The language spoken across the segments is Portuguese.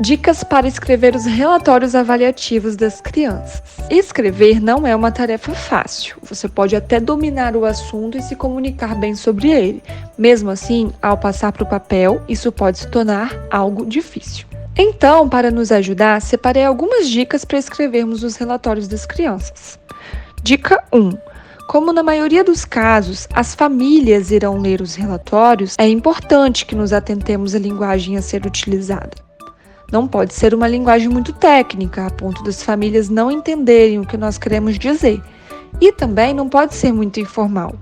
Dicas para escrever os relatórios avaliativos das crianças. Escrever não é uma tarefa fácil. Você pode até dominar o assunto e se comunicar bem sobre ele. Mesmo assim, ao passar para o papel, isso pode se tornar algo difícil. Então, para nos ajudar, separei algumas dicas para escrevermos os relatórios das crianças. Dica 1. Como na maioria dos casos, as famílias irão ler os relatórios, é importante que nos atentemos à linguagem a ser utilizada. Não pode ser uma linguagem muito técnica, a ponto das famílias não entenderem o que nós queremos dizer. E também não pode ser muito informal,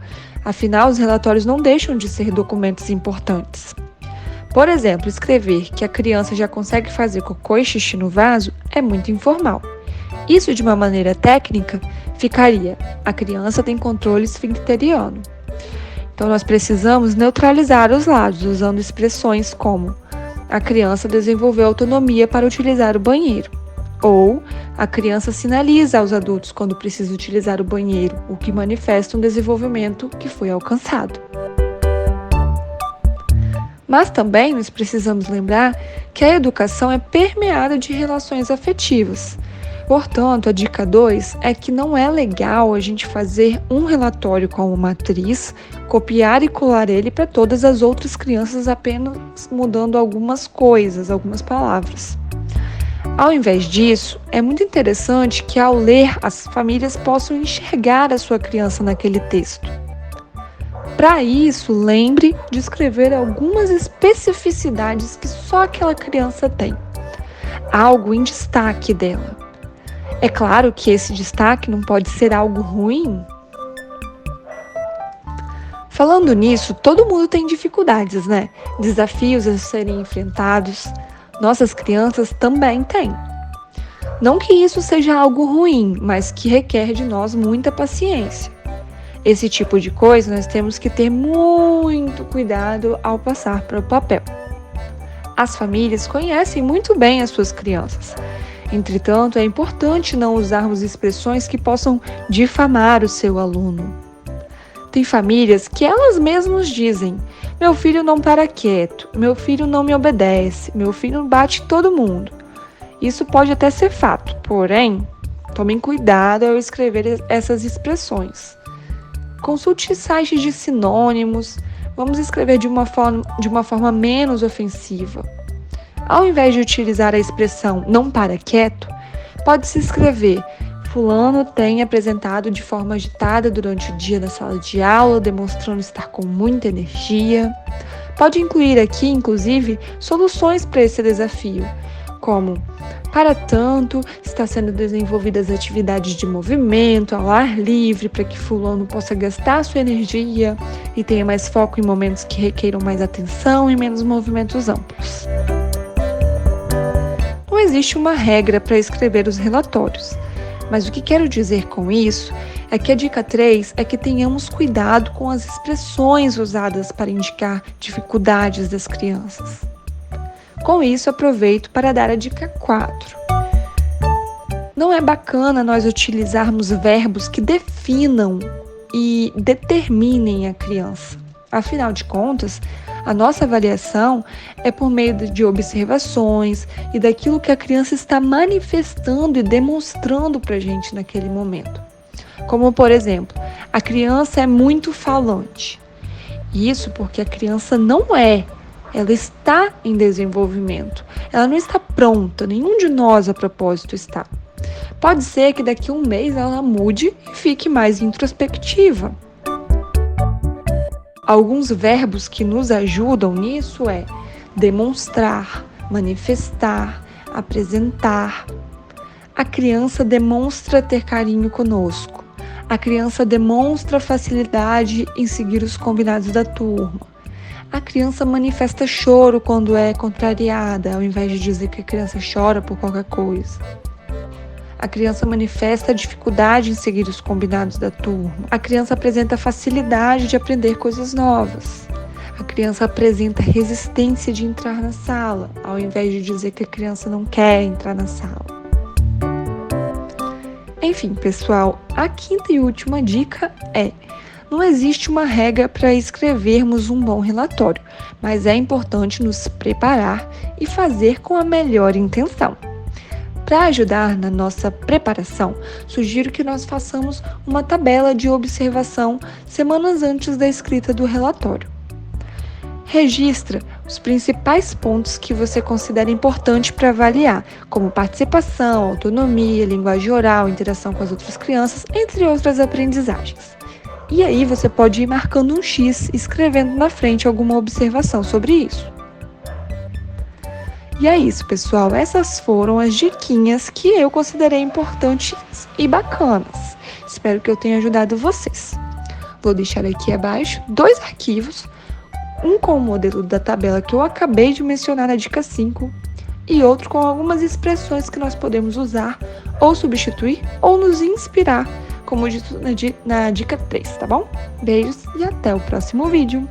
afinal, os relatórios não deixam de ser documentos importantes. Por exemplo, escrever que a criança já consegue fazer cocô e xixi no vaso é muito informal. Isso, de uma maneira técnica, ficaria: a criança tem controle esfincteriano. Então, nós precisamos neutralizar os lados, usando expressões como: a criança desenvolveu autonomia para utilizar o banheiro. Ou, a criança sinaliza aos adultos quando precisa utilizar o banheiro, o que manifesta um desenvolvimento que foi alcançado. Mas também nós precisamos lembrar que a educação é permeada de relações afetivas. Portanto, a dica 2 é que não é legal a gente fazer um relatório como matriz, copiar e colar ele para todas as outras crianças apenas mudando algumas coisas, algumas palavras. Ao invés disso, é muito interessante que ao ler as famílias possam enxergar a sua criança naquele texto. Para isso, lembre de escrever algumas especificidades que só aquela criança tem. Algo em destaque dela. É claro que esse destaque não pode ser algo ruim. Falando nisso, todo mundo tem dificuldades, né? Desafios a serem enfrentados. Nossas crianças também têm. Não que isso seja algo ruim, mas que requer de nós muita paciência. Esse tipo de coisa nós temos que ter muito cuidado ao passar para o papel. As famílias conhecem muito bem as suas crianças. Entretanto, é importante não usarmos expressões que possam difamar o seu aluno. Tem famílias que elas mesmas dizem: meu filho não para quieto, meu filho não me obedece, meu filho bate todo mundo. Isso pode até ser fato, porém, tomem cuidado ao escrever essas expressões. Consulte sites de sinônimos, vamos escrever de uma forma menos ofensiva. Ao invés de utilizar a expressão não para quieto, pode-se escrever: fulano tem apresentado de forma agitada durante o dia na sala de aula, demonstrando estar com muita energia. Pode incluir aqui, inclusive, soluções para esse desafio, como: para tanto, está sendo desenvolvidas atividades de movimento ao ar livre para que fulano possa gastar sua energia e tenha mais foco em momentos que requeiram mais atenção e menos movimentos amplos. Não existe uma regra para escrever os relatórios, mas o que quero dizer com isso é que a dica 3 é que tenhamos cuidado com as expressões usadas para indicar dificuldades das crianças. Com isso, aproveito para dar a dica 4. Não é bacana nós utilizarmos verbos que definam e determinem a criança. Afinal de contas, a nossa avaliação é por meio de observações e daquilo que a criança está manifestando e demonstrando para a gente naquele momento. Como, por exemplo, a criança é muito falante. Isso porque a criança não é. Ela está em desenvolvimento. Ela não está pronta. Nenhum de nós, a propósito, está. Pode ser que daqui a um mês ela mude e fique mais introspectiva. Alguns verbos que nos ajudam nisso é demonstrar, manifestar, apresentar. A criança demonstra ter carinho conosco. A criança demonstra facilidade em seguir os combinados da turma. A criança manifesta choro quando é contrariada, ao invés de dizer que a criança chora por qualquer coisa. A criança manifesta dificuldade em seguir os combinados da turma. A criança apresenta facilidade de aprender coisas novas. A criança apresenta resistência de entrar na sala, ao invés de dizer que a criança não quer entrar na sala. Enfim, pessoal, a quinta e última dica é: Não existe uma regra para escrevermos um bom relatório, mas é importante nos preparar e fazer com a melhor intenção. Para ajudar na nossa preparação, sugiro que nós façamos uma tabela de observação semanas antes da escrita do relatório. Registra os principais pontos que você considera importante para avaliar, como participação, autonomia, linguagem oral, interação com as outras crianças, entre outras aprendizagens. E aí você pode ir marcando um X, escrevendo na frente alguma observação sobre isso. E é isso, pessoal. Essas foram as diquinhas que eu considerei importantes e bacanas. Espero que eu tenha ajudado vocês. Vou deixar aqui abaixo 2 arquivos, um com o modelo da tabela que eu acabei de mencionar na dica 5 e outro com algumas expressões que nós podemos usar ou substituir ou nos inspirar, como dito na dica 3, tá bom? Beijos e até o próximo vídeo!